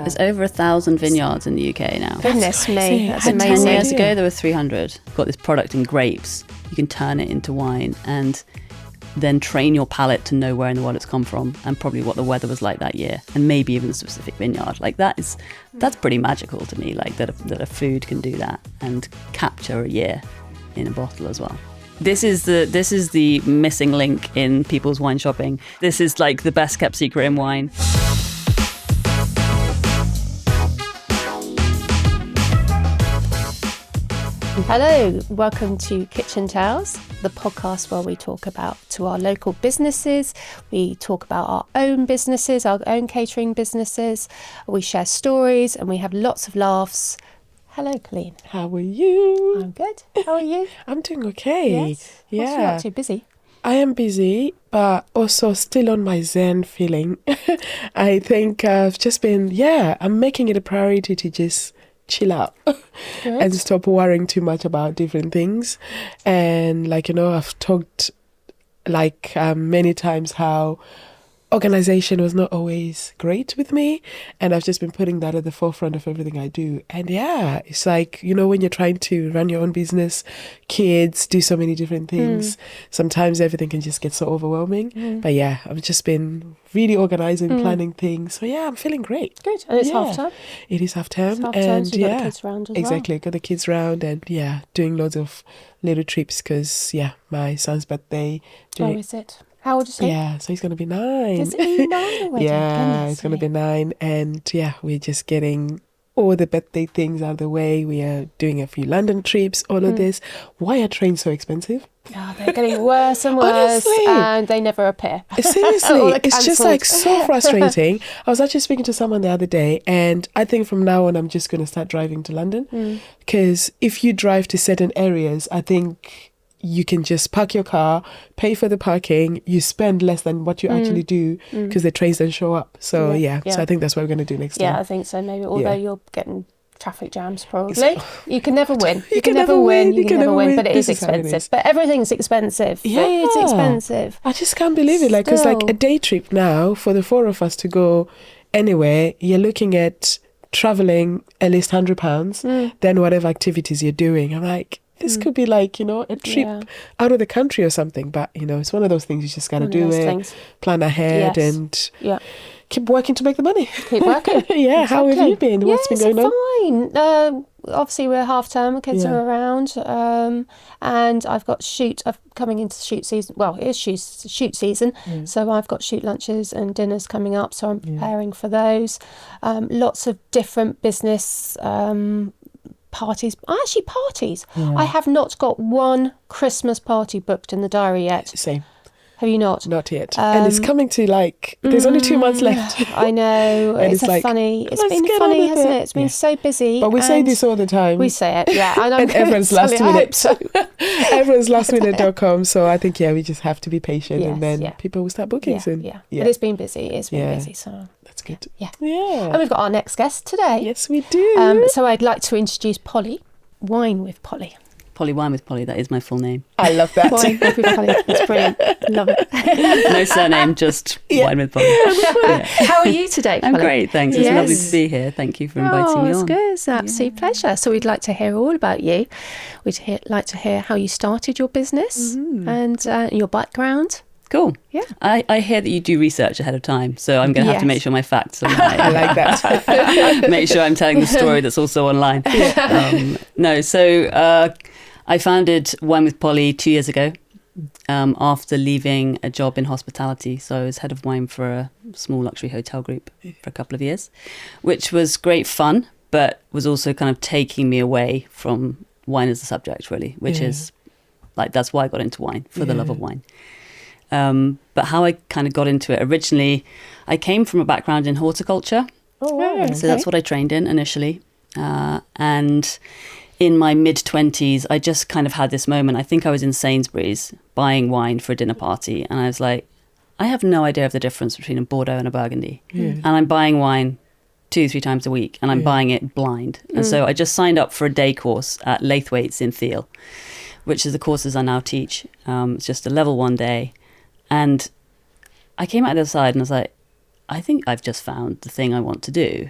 There's over 1,000 vineyards in the UK now. Goodness me, that's And amazing. 10 years ago, there were 300. We've got this product in grapes. You can turn it into wine and then train your palate to know where in the world it's come from and probably what the weather was like that year and maybe even the specific vineyard. Like that's pretty magical to me, like that a food can do that and capture a year in a bottle as well. This is the missing link in people's wine shopping. This is like the best kept secret in wine. Hello, welcome to Kitchen Tales, the podcast where we talk about to our local businesses, we talk about our own businesses, our own catering businesses, we share stories and we have lots of laughs. Hello, Colleen. How are you? I'm good. How are you? I'm doing okay. Yes. What's you up to? Busy? I am busy, but also still on my Zen feeling. I think I've just been, I'm making it a priority to just chill out and stop worrying too much about different things. And I've talked many times how organization was not always great with me, and I've just been putting that at the forefront of everything I do. And it's like, when you're trying to run your own business, kids, do so many different things, sometimes everything can just get so overwhelming. But I've just been really organizing, planning things. So I'm feeling great. Good. And it's half term? It is half term. It's half term, so you've got the kids round as well. Exactly, got the kids round and doing loads of little trips because my son's birthday. Oh, is it? How old is he? Yeah, so he's going to be 9. Is he 9 already? He's going to be 9. And we're just getting all the birthday things out of the way. We are doing a few London trips, all of this. Why are trains so expensive? Oh, they're getting worse and worse. Honestly. And they never appear. Seriously, it's just so frustrating. I was actually speaking to someone the other day, and I think from now on I'm just going to start driving to London because if you drive to certain areas, I think you can just park your car, pay for the parking, you spend less than what you actually do because the trains don't show up. So so I think that's what we're going to do next time. Yeah, I think so. Maybe, although you're getting traffic jams probably. You can never win. You can never win. You can never win, but it is expensive. But everything's expensive. Yeah. Food's expensive. I just can't believe it. Because a day trip now for the 4 of us to go anywhere, you're looking at traveling at least £100, then whatever activities you're doing. I'm like, this could be a trip out of the country or something. But, it's one of those things you just got to do it, plan ahead and keep working to make the money. Keep working. Exactly. How have you been? What's been going on? Fine. Obviously, we're half term, kids are around. And I've got coming into shoot season. Well, it is shoot season. So I've got shoot lunches and dinners coming up. So I'm preparing for those. Lots of different business parties. I have not got one Christmas party booked in the diary yet. Same. Have you not? Not yet. And it's coming to there's only 2 months left. I know. And it's been funny, hasn't it? It's been so busy. But we say this all the time. We say it, yeah. And, and everyone's last minute. Everyone's lastminute.com. So I think, we just have to be patient and then people will start booking soon. Yeah. But it's been busy. So that's good. Yeah. Yeah. And we've got our next guest today. Yes, we do. So I'd like to introduce Polly, Wine with Polly. Polly Wine with Polly, that is my full name. I love that. Wine with Polly, it's brilliant. Love it. No surname, just Wine with Polly. How are you today, Polly? I'm great, thanks. It's lovely to be here. Thank you for inviting me on. It's good. It's an absolute pleasure. So we'd like to hear all about you. We'd like to hear how you started your business and your background. Cool. Yeah. I hear that you do research ahead of time, so I'm going to have to make sure my facts are right. I like that. Make sure I'm telling the story that's also online. I founded Wine with Polly 2 years ago after leaving a job in hospitality. So I was head of wine for a small luxury hotel group for a couple of years, which was great fun, but was also kind of taking me away from wine as a subject, really, which is that's why I got into wine, for the love of wine. But how I kind of got into it, originally, I came from a background in horticulture. Oh, wow. So that's what I trained in initially. And in my mid-20s, I just kind of had this moment. I think I was in Sainsbury's buying wine for a dinner party. And I was like, I have no idea of the difference between a Bordeaux and a Burgundy. And I'm buying wine 2-3 times a week and I'm buying it blind. And so I just signed up for a day course at Laithwaite's in Thiel, which is the courses I now teach. It's just a level 1 day. And I came out the other side and I was like, I think I've just found the thing I want to do.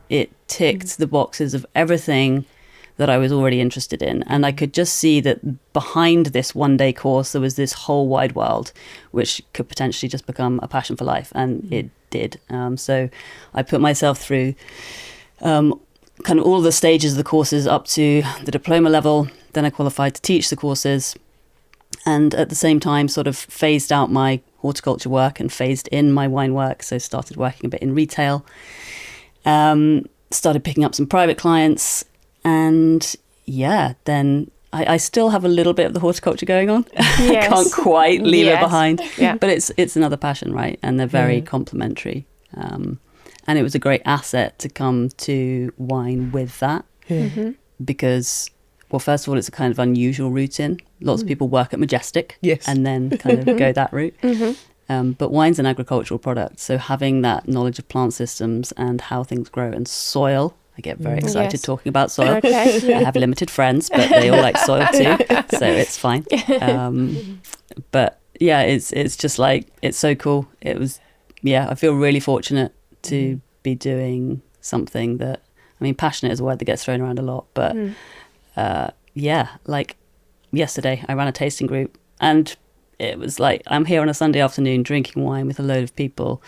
It ticked the boxes of everything that I was already interested in. And I could just see that behind this one-day course, there was this whole wide world, which could potentially just become a passion for life. And it did. So I put myself through kind of all the stages of the courses up to the diploma level. Then I qualified to teach the courses. And at the same time, sort of phased out my horticulture work and phased in my wine work. So started working a bit in retail. Started picking up some private clients. And then I still have a little bit of the horticulture going on. Yes. I can't quite leave it behind. Yeah. But it's another passion, right? And they're very complementary. And it was a great asset to come to wine with that. Mm-hmm. Because, well, first of all, it's a kind of unusual route in. Lots of people work at Majestic and then kind of go that route. Mm-hmm. But wine's an agricultural product. So having that knowledge of plant systems and how things grow and soil, I get very excited talking about soil. Okay. I have limited friends, but they all like soil too. So it's fine. But yeah, it's just like, it's so cool. It was, I feel really fortunate to be doing something that, I mean, passionate is a word that gets thrown around a lot, but like yesterday I ran a tasting group and it was like, I'm here on a Sunday afternoon drinking wine with a load of people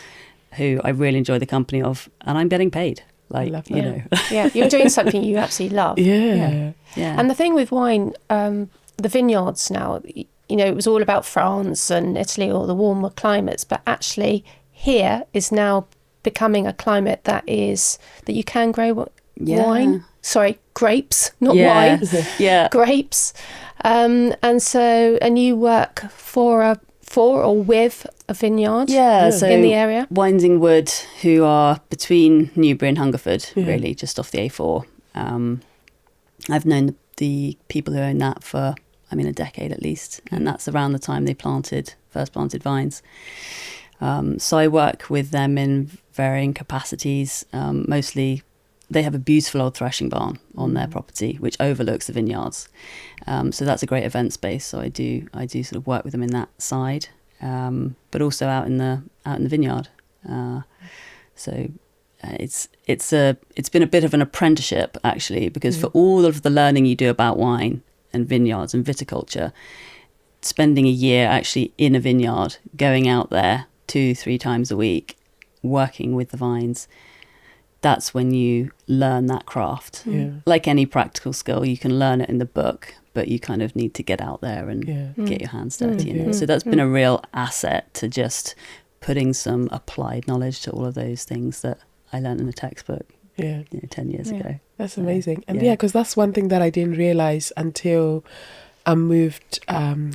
who I really enjoy the company of, and I'm getting paid. Like, you know. Yeah, you're doing something you absolutely love. Yeah. And the thing with wine, the vineyards now, you know, it was all about France and Italy or the warmer climates, but actually here is now becoming a climate that you can grow wine. Sorry, grapes, not wine. Grapes. And you work for or with a vineyard so in the area? Winding Wood, who are between Newbury and Hungerford, really, just off the A4. I've known the people who own that for, a decade at least, and that's around the time they first planted vines. So I work with them in varying capacities. Mostly, they have a beautiful old threshing barn on their property, which overlooks the vineyards. So that's a great event space. So I do sort of work with them in that side, but also out in the vineyard. So it's been a bit of an apprenticeship actually, because for all of the learning you do about wine and vineyards and viticulture, spending a year actually in a vineyard, going out there 2-3 times a week, working with the vines, that's when you learn that craft. Like any practical skill, you can learn it in the book, but you kind of need to get out there and get your hands dirty in it. So that's been a real asset to just putting some applied knowledge to all of those things that I learned in a textbook 10 years ago. That's amazing. And because that's one thing that I didn't realise until I moved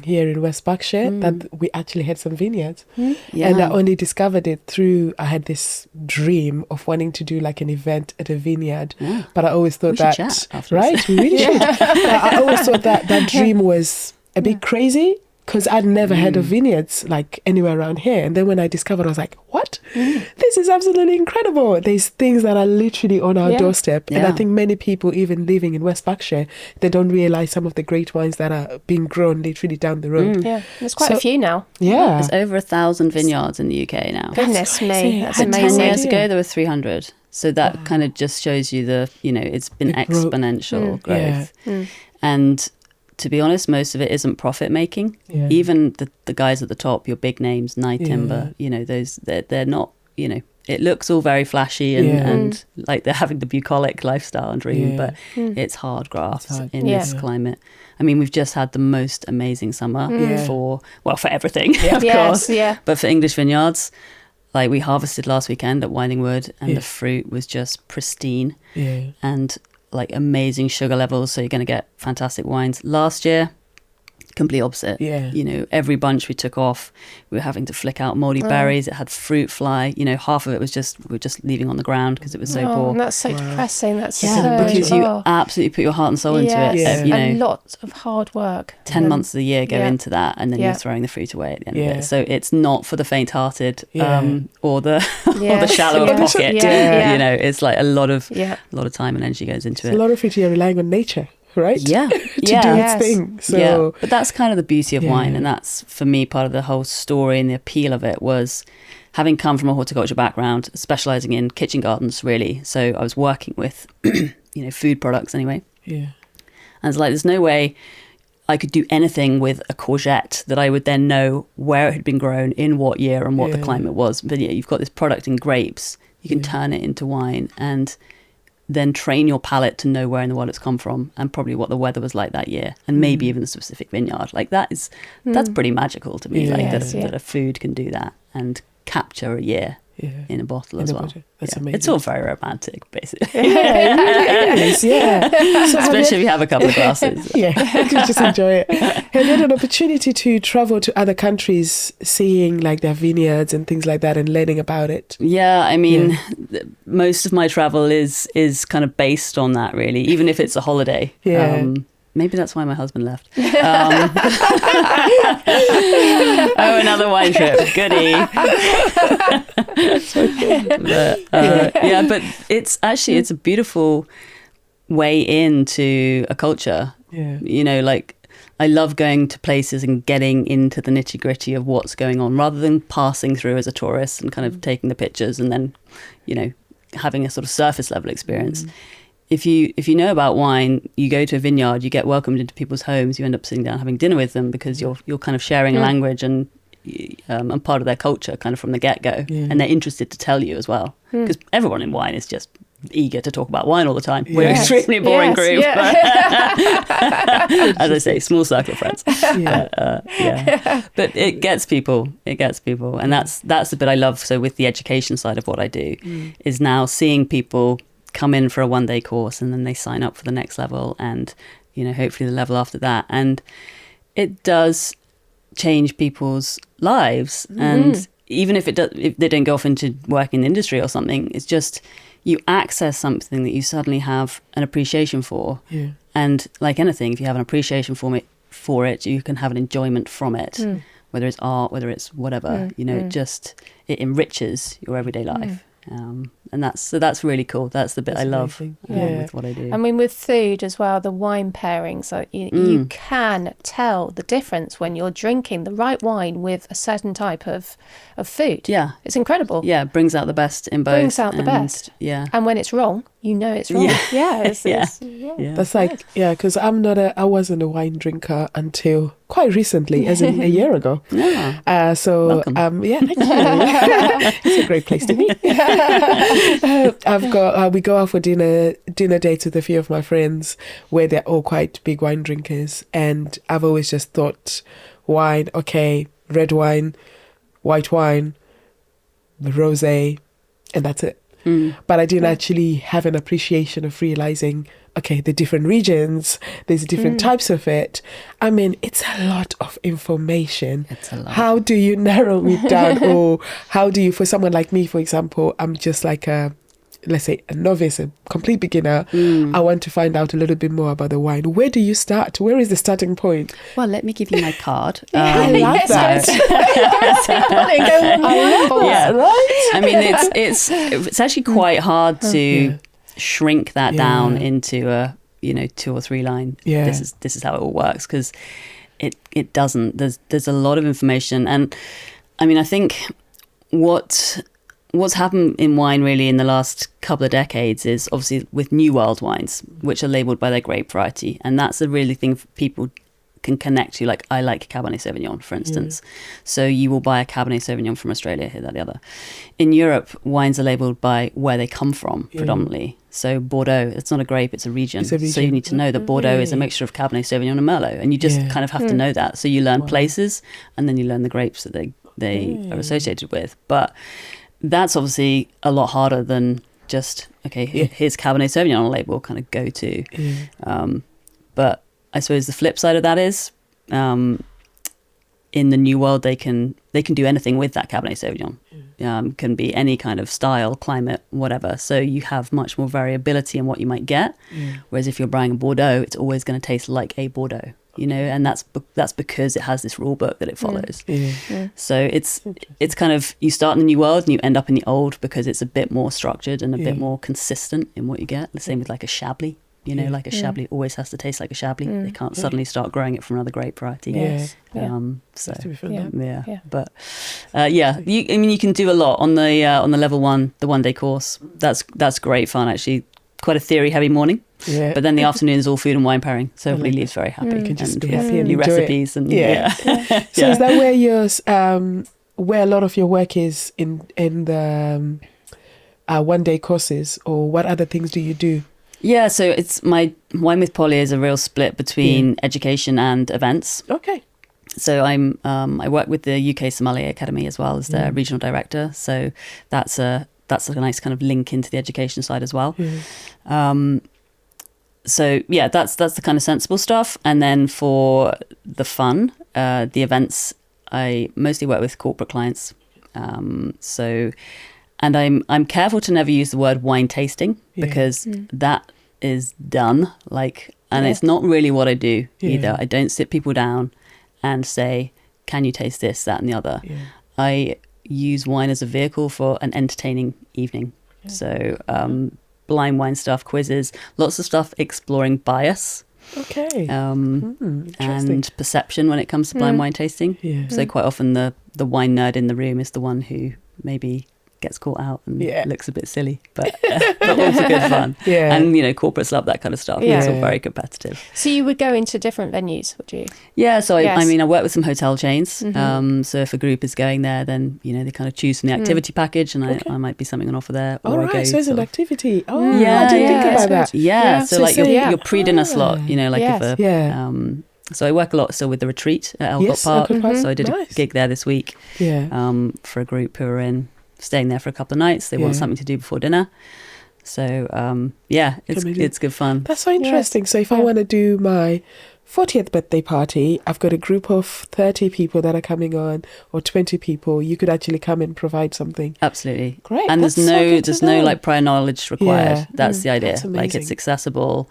here in West Berkshire, that we actually had some vineyards. And I only discovered it through, I had this dream of wanting to do like an event at a vineyard. But I always thought we should chat after right? We really should. But I always thought that dream was a bit crazy, because I'd never heard of vineyards like anywhere around here. And then when I discovered, I was like, what? This is absolutely incredible. There's things that are literally on our doorstep. And I think many people, even living in West Berkshire, they don't realise some of the great wines that are being grown literally down the road. There's quite a few now. There's over 1,000 vineyards in the UK now. Goodness me, that's amazing. 10 years ago there were 300. So that kind of just shows you it's been exponential growth. And to be honest, most of it isn't profit making. Even the guys at the top, your big names, Nye Timber, those they're not, it looks all very flashy and like they're having the bucolic lifestyle and dream, but it's hard graft in this climate. I mean, we've just had the most amazing summer for everything, of course. But for English vineyards, like we harvested last weekend at Winding Wood, and the fruit was just pristine. And like amazing sugar levels, so you're going to get fantastic wines. Last year, complete opposite. Every bunch we took off, we were having to flick out moldy berries. It had fruit fly. Half of it was we were just leaving on the ground because it was so poor. And that's so depressing. That's because you absolutely put your heart and soul into it. A lot of hard work. 10 months of the year go into that, and then you're throwing the fruit away at the end of it. So it's not for the faint-hearted or the shallow of pocket. It's like a lot of time and energy goes into it. A lot of it you're relying on nature. Right? To do its thing. So but that's kind of the beauty of wine, and that's for me part of the whole story, and the appeal of it was having come from a horticulture background, specializing in kitchen gardens, really. So I was working with, food products anyway. Yeah. And it's like, there's no way I could do anything with a courgette that I would then know where it had been grown, in what year, and what the climate was. But yeah, you've got this product in grapes. You can turn it into wine and then train your palate to know where in the world it's come from, and probably what the weather was like that year, and maybe even the specific vineyard. Like that's pretty magical to me. That a food can do that and capture a year in a bottle as well. That's amazing. It's all very romantic, basically. Yeah, it really is. Yeah. So Especially if you have a couple of glasses. Yeah, you can just enjoy it. Have you had an opportunity to travel to other countries, seeing like their vineyards and things like that, and learning about it? Yeah, I mean, most of my travel is kind of based on that, really, even if it's a holiday. Yeah. Maybe that's why my husband left. Another wine trip. Goodie. But it's a beautiful way into a culture. Yeah. Like I love going to places and getting into the nitty gritty of what's going on, rather than passing through as a tourist and kind of taking the pictures and then, having a sort of surface level experience. If you know about wine, you go to a vineyard, you get welcomed into people's homes, you end up sitting down having dinner with them because you're kind of sharing a language and part of their culture kind of from the get-go. And they're interested to tell you as well, because everyone in wine is just ever to talk about wine all the time. We're an extremely boring group. As I say, small circle of friends. But it gets people. And that's the bit I love. So with the education side of what I do is now seeing people come in for a 1-day course, and then they sign up for the next level, and hopefully the level after that, and it does change people's lives. And even if they don't go off into work in the industry or something, it's just you access something that you suddenly have an appreciation for. And like anything, if you have an appreciation for it, you can have an enjoyment from it, whether it's art, whether it's whatever. It enriches your everyday life. And that's really cool. That's the bit I love with what I do. I mean, with food as well, the wine pairings, you can tell the difference when you're drinking the right wine with a certain type of food. Yeah. It's incredible. Yeah, it brings out the best in both. Brings out the best. Yeah. And when it's wrong, it's wrong. That's like, because I wasn't a wine drinker until quite recently, as in a year ago. Yeah. Welcome. Thank you. It's a great place to be. We go out for dinner dates with a few of my friends where they're all quite big wine drinkers, and I've always just thought wine, okay, red wine, white wine, the rosé, and that's it. But I didn't actually have an appreciation of realizing, okay, the different regions, there's different types of it. I mean, it's a lot of information. It's a lot. How do you narrow it down? Or how do you, for someone like me, for example, I'm just like let's say a novice, a complete beginner. I want to find out a little bit more about the wine. Where do you start? Where is the starting point? Well, let me give you my card. I love that. Right? I mean, it's actually quite hard to shrink that down into a 2 or 3 line. This is how it all works, because it doesn't. There's a lot of information, and I mean, I think what's happened in wine really in the last couple of decades is obviously with New World wines, which are labelled by their grape variety. And that's a really thing people can connect to. Like I like Cabernet Sauvignon, for instance. So you will buy a Cabernet Sauvignon from Australia, here, that, the other. In Europe, wines are labelled by where they come from predominantly. So Bordeaux, it's not a grape, it's a region. So you need to know that Bordeaux is a mixture of Cabernet Sauvignon and Merlot. And you just kind of have to know that. So you learn places, and then you learn the grapes that they are associated with. But that's obviously a lot harder than just, here's Cabernet Sauvignon on a label, kind of go to. But I suppose the flip side of that is, in the New World, they can do anything with that Cabernet Sauvignon. Can be any kind of style, climate, whatever. So you have much more variability in what you might get. Whereas if you're buying a Bordeaux, it's always going to taste like a Bordeaux. And that's because it has this rule book that it follows. So it's kind of, you start in the New World and you end up in the Old because it's a bit more structured and a bit more consistent in what you get. The same with like a Chablis. like a Chablis always has to taste like a Chablis. They can't suddenly start growing it from another grape variety. So but you can do a lot on the level 1, the 1-day course. That's great fun, actually. Quite a theory heavy morning, but then the afternoon is all food and wine pairing, so everybody leaves very happy. You can just be happy and new enjoy recipes it. and So is that where yours where a lot of your work is in the 1-day courses, or what other things do you do? Yeah, so it's my Wine with Polly is a real split between education and events. Okay. So I work with the UK Sommelier Academy as well as their regional director. So that's a nice kind of link into the education side as well. So yeah, that's the kind of sensible stuff. And then for the fun, the events, I mostly work with corporate clients. And I'm careful to never use the word wine tasting, because that is done. And it's not really what I do either. I don't sit people down and say, can you taste this, that and the other. I use wine as a vehicle for an entertaining evening. So blind wine stuff, quizzes, lots of stuff exploring bias. Okay. And perception when it comes to blind wine tasting. So quite often the wine nerd in the room is the one who maybe gets caught out and looks a bit silly, but all for good fun. And corporates love that kind of stuff. It's all very competitive. So you would go into different venues, would you? So I work with some hotel chains. So if a group is going there, then they kind of choose from the activity package, and I might be something on offer there. So it's an activity. I didn't think about that. So your pre-dinner slot, so I work a lot still with the retreat at Elcott Park. So I did a gig there this week for a group who are staying there for a couple of nights. They want something to do before dinner. So it's good fun. That's so interesting. So if I want to do my 40th birthday party, I've got a group of 30 people that are coming on, or 20 people, you could actually come and provide something. Absolutely. Great. And there's no prior knowledge required. That's the idea. That's It's accessible.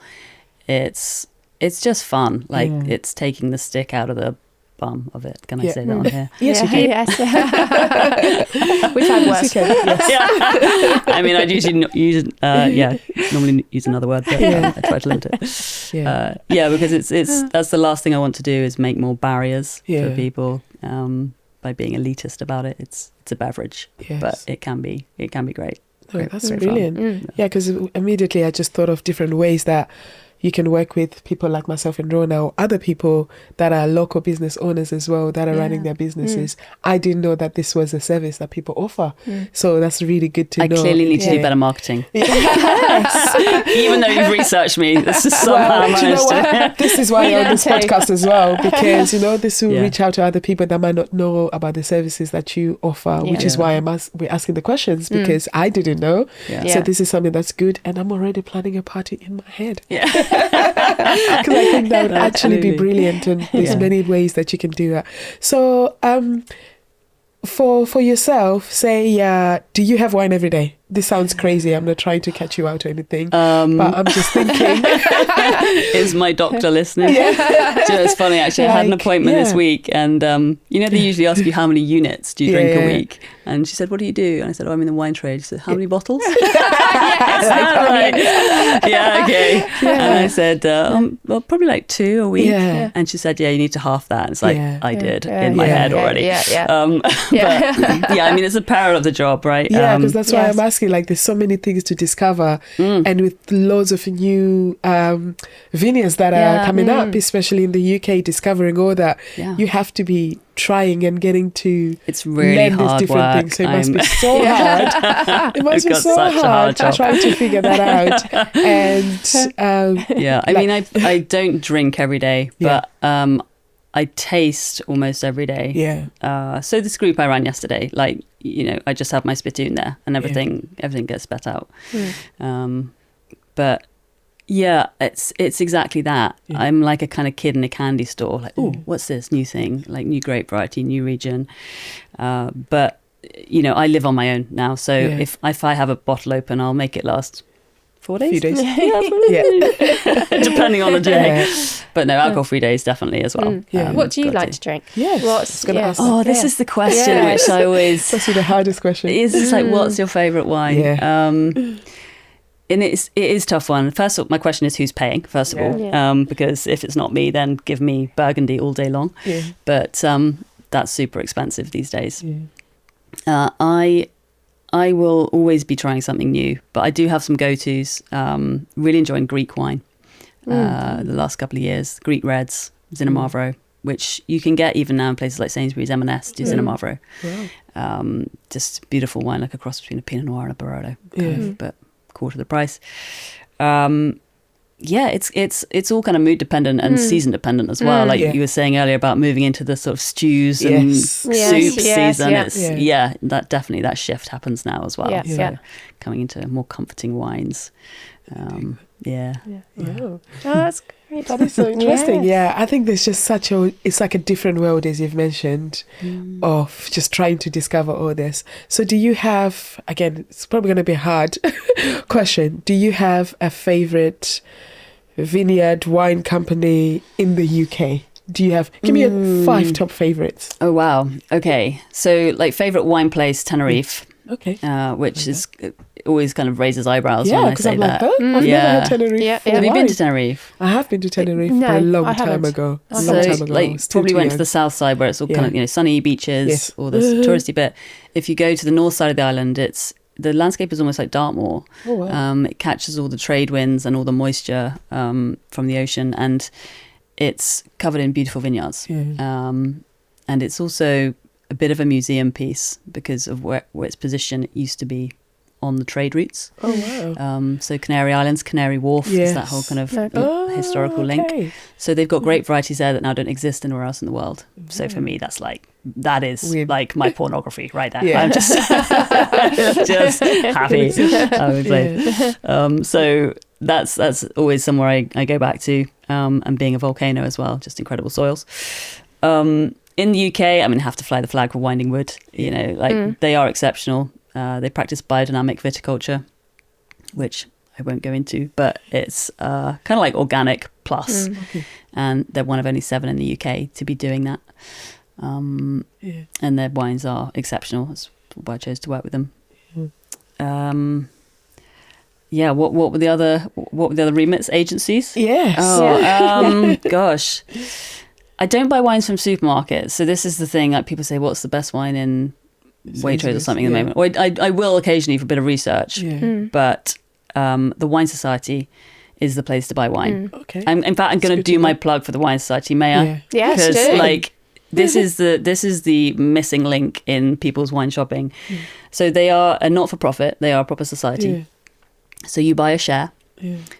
It's just fun. It's taking the stick out of the bum of it. Can I say that on here? Yes, you can. Yes. We've had worse. I'd usually normally use another word, but I try to limit it. Because it's that's the last thing I want to do, is make more barriers for people by being elitist about it. It's a beverage, but it can be great. That's brilliant. Because immediately I just thought of different ways that you can work with people like myself and Rhona, or other people that are local business owners as well, that are running their businesses. I didn't know that this was a service that people offer. So that's really good to know. I clearly need to do better marketing. Even though you've researched me, this is somehow managed to. This is why you're on this podcast as well, because this will reach out to other people that might not know about the services that you offer, which is why we're asking the questions, because I didn't know. So this is something that's good, and I'm already planning a party in my head. Because I think that would actually be brilliant, and there's many ways that you can do that. So for yourself, say, do you have wine every day? This sounds crazy. I'm not trying to catch you out or anything, but I'm just thinking. Is my doctor listening? It's funny, actually. I had an appointment this week, and they usually ask you how many units do you drink a week, and she said, what do you do? And I said, I'm in the wine trade. She said, how many bottles? Okay. And I said, well, probably like 2 a week. And she said, you need to half that. And it's like, I did in my head already. But it's a power of the job, right? Because that's why I'm asking. There's so many things to discover, and with loads of new vineyards that are coming up, especially in the UK, discovering all that, you have to be trying and getting to learn these different things. So it must be so hard. It must be so hard to try to figure that out. And I don't drink every day, but I taste almost every day. So this group I ran yesterday, I just have my spittoon there, and everything gets spat out. But it's exactly that. I'm like a kind of kid in a candy store, what's this new thing, new grape variety, new region. But I live on my own now, so if I have a bottle open, I'll make it last 4 days. Few days. Depending on the day. But no, alcohol-free days definitely as well. What do you like to drink? This is the question which I always... That's the hardest question. It's just what's your favourite wine? And it is a tough one. First of all, my question is who's paying, first of all, because if it's not me, then give me Burgundy all day long. Yeah. But that's super expensive these days. Yeah. I will always be trying something new, but I do have some go-tos. Really enjoying Greek wine the last couple of years. Greek Reds, Zinamavro, which you can get even now in places like Sainsbury's, M&S, do Zinamavro. Wow. Just beautiful wine, like a cross between a Pinot Noir and a Barolo, but quarter the price. It's all kind of mood dependent and season dependent as well. Like you were saying earlier about moving into the sort of stews and soup season. That definitely that shift happens now as well. So coming into more comforting wines. Oh, that's great. That is so interesting. Yeah, I think there's just it's like a different world, as you've mentioned, of just trying to discover all this. So do you have, again, it's probably going to be a hard question, do you have a favorite vineyard wine company in the UK? Do you have, give me your 5 top favorites. Oh, wow. Okay. So like favorite wine place, Tenerife. Okay. Which is always kind of raises eyebrows when I say I'm that. Like, I've never had Tenerife. Have you been to Tenerife? I have been to Tenerife a long time ago. Like probably went to the south side where it's all kind of sunny beaches, all this touristy bit. If you go to the north side of the island, the landscape is almost like Dartmoor. Oh, wow. It catches all the trade winds and all the moisture from the ocean, and it's covered in beautiful vineyards. And it's also a bit of a museum piece because of where its position. It used to be on the trade routes. Oh, wow. So Canary Islands, Canary Wharf, is that whole kind of historical link. So they've got great varieties there that now don't exist anywhere else in the world. So for me, that is weird. Like my pornography right there. I'm just happy. So that's always somewhere I go back to, and being a volcano as well, just incredible soils. In the UK, have to fly the flag for Winding Wood. They are exceptional. They practice biodynamic viticulture, which I won't go into, but it's kind of like organic plus. And they're one of only 7 in the UK to be doing that. And their wines are exceptional. That's why I chose to work with them. What were the other remits? Agencies? Yes. Gosh. I don't buy wines from supermarkets. So this is the thing, like people say, what's the best wine in Waitrose or something at the moment? Or I will occasionally for a bit of research, but the Wine Society is the place to buy wine. Okay. In fact, I'm going to do my plug for the Wine Society, may I? Yes, because this is the missing link in people's wine shopping. So they are a not-for-profit. They are a proper society. So you buy a share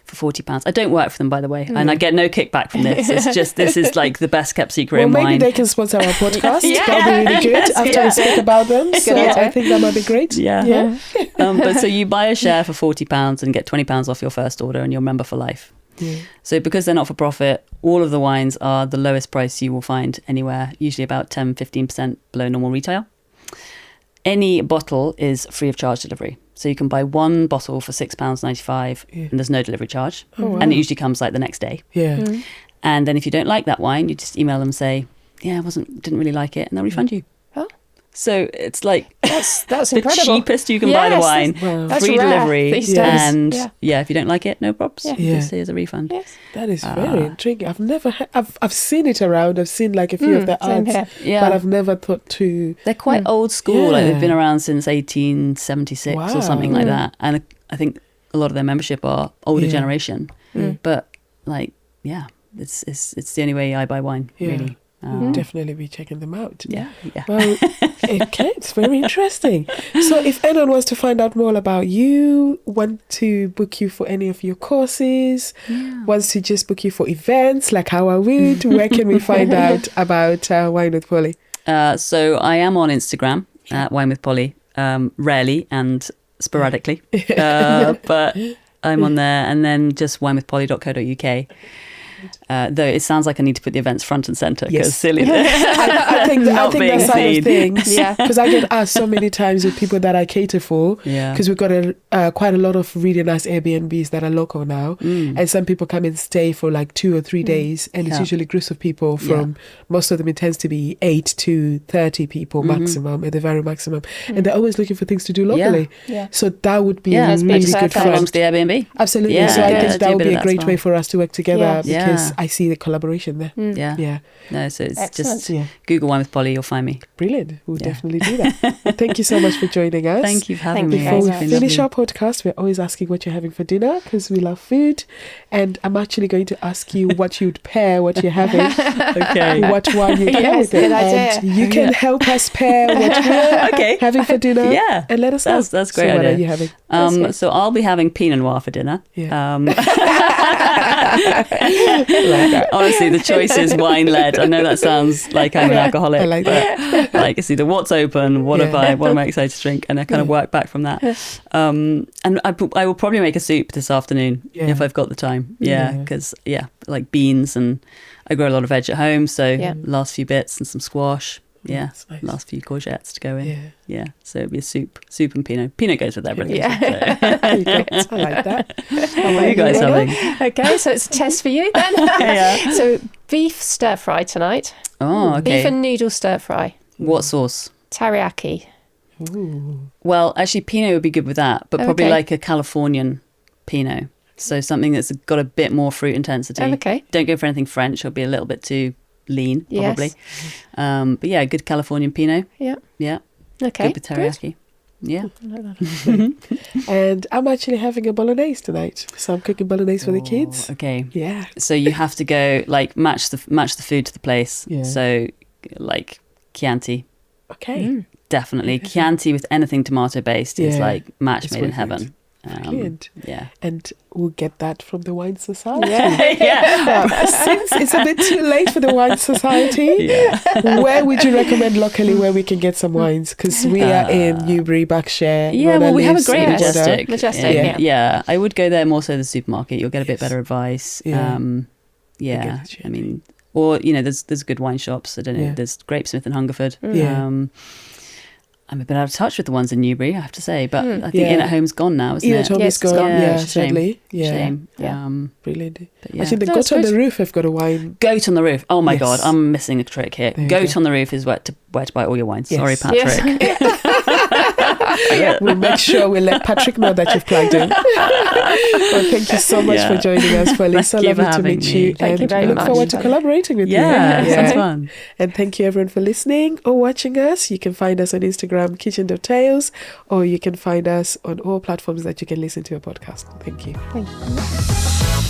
for £40. I don't work for them, by the way, and I get no kickback from this. It's just, this is like the best kept secret in wine. Maybe they can sponsor our podcast. That'll be really good after we speak about them. So I think that might be great. But so you buy a share for £40 and get £20 off your first order, and you're a member for life. So because they're not for profit, all of the wines are the lowest price you will find anywhere, usually about 10-15% below normal retail. Any bottle is free of charge delivery. So you can buy one bottle for £6.95 and there's no delivery charge. And it usually comes like the next day. And then if you don't like that wine, you just email them and say, didn't really like it, and they'll refund you. So it's like that's the incredible. cheapest you can buy the wine, free delivery, and if you don't like it, no props. Just here's a refund. That is very intriguing. I've never I've seen it around. I've seen like a few of the ads, but I've never thought to. They're quite old school. Like they've been around since 1876 or something like that, and I think a lot of their membership are older generation. But it's the only way I buy wine, really. Definitely be checking them out. Well, okay, it's very interesting. So if anyone wants to find out more about you, want to book you for any of your courses, wants to just book you for events like how I would, where can we find out about Wine with Polly? So I am on Instagram at Wine with Polly, rarely and sporadically, but I'm on there, and then just winewithpolly.co.uk. Though it sounds like I need to put the events front and centre because Yes. silly. I think Not that being side seen. of things, Yeah. because I get asked so many times with people that I cater for, Yeah. because we've got quite a lot of really nice Airbnbs that are local now, and some people come and stay for like 2 or 3 days, and it's Yeah. usually groups of people from, most of them it tends to be 8 to 30 people maximum, at the very maximum, and they're always looking for things to do locally. Yeah. So that would be Yeah, a it's really perfect. good Come along front. to the Airbnb. Absolutely. Yeah, so I yeah, think do that a would bit be of a that great as way well. for us to work together, Yes. because Yeah. I see the collaboration there. Yeah. Yeah. No, so it's Excellent. just Yeah. Google Wine with Polly, you'll find me. Brilliant. We'll Yeah. definitely do that. Well, thank you so much for joining us. Thank you for having Thank me. you Before very we much. It's been finish lovely. our podcast, we're always asking what you're having for dinner, because we love food. And I'm actually going to ask you what you'd pair what you're having, Okay. what wine you'd pair Yes, with it. good idea. And you can help us pair what we're Okay. having for dinner. Yeah. And let us know. That's a great So what idea. are you having? good. So I'll be having Pinot Noir for dinner. Yeah. Like that. Honestly, the choice is wine-led. I know that sounds like I'm an alcoholic. I like that. but, like it's either what's open, what am I excited to drink, and I kind of work back from that. And I will probably make a soup this afternoon if I've got the time. Yeah, because like beans, and I grow a lot of veg at home, so last few bits and some squash. Yeah, That's nice. last few courgettes to go in. Yeah. Yeah, so it'll be a soup and Pinot. Pinot goes with everything. Yeah. So. There you go. I like that. What are you guys having? Okay, so it's a test for you then. Yeah. So beef stir fry tonight. Oh, okay. Beef and noodle stir fry. What sauce? Teriyaki. Ooh. Well, actually, Pinot would be good with that, but probably Okay. like a Californian Pinot. So something that's got a bit more fruit intensity. Okay. Don't go for anything French. It'll be a little bit too lean, probably. Yes. But yeah, good Californian Pinot. Yeah. Yeah, Okay. good with teriyaki. Yeah. And I'm actually having a bolognese tonight. So I'm cooking bolognese for the kids. Okay. Yeah. So you have to go like match the food to the place. Yeah. So like Chianti, Okay. definitely. Chianti with anything tomato based is Yeah. like match It's made in worth it. heaven. Brilliant. Yeah. And we'll get that from the Wine Society. Yeah. Since it's a bit too late for the Wine Society, Yeah. where would you recommend locally where we can get some wines? Because we are in Newbury, Berkshire. Yeah, Rhona well, we have a lives great in Rhona. Majestic. Majestic, Yeah. yeah. I would go there more so the supermarket. You'll get a bit better advice. Yeah. Yeah. it, I mean, or there's good wine shops. I don't know. Yeah. There's Grapesmith and Hungerford. Yeah. I'm a bit out of touch with the ones in Newbury, I have to say, but I think Yeah. In at Home's gone now, isn't Ian it? Tom Yes, is gone. it's gone. Yeah, it's a shame. sadly. Yeah. Shame. Yeah. Brilliant. But yeah. I think the No, Goat it's on the good. Roof have got a wine. Goat on the Roof. Oh my Yes. God, I'm missing a trick here. There you Goat go. on the Roof is where to buy all your wines. Yes. Sorry, Patrick. Yes. We'll make sure we let Patrick know that you've plugged in. Well, thank you so much for joining us, Polly. So Thank you for lovely to having meet me. you. Thank you and very look much. forward to collaborating with Yeah, you. sounds fun. And thank you everyone for listening or watching us. You can find us on Instagram, kitchen.tales, or you can find us on all platforms that you can listen to a podcast. Thank you. Thank you.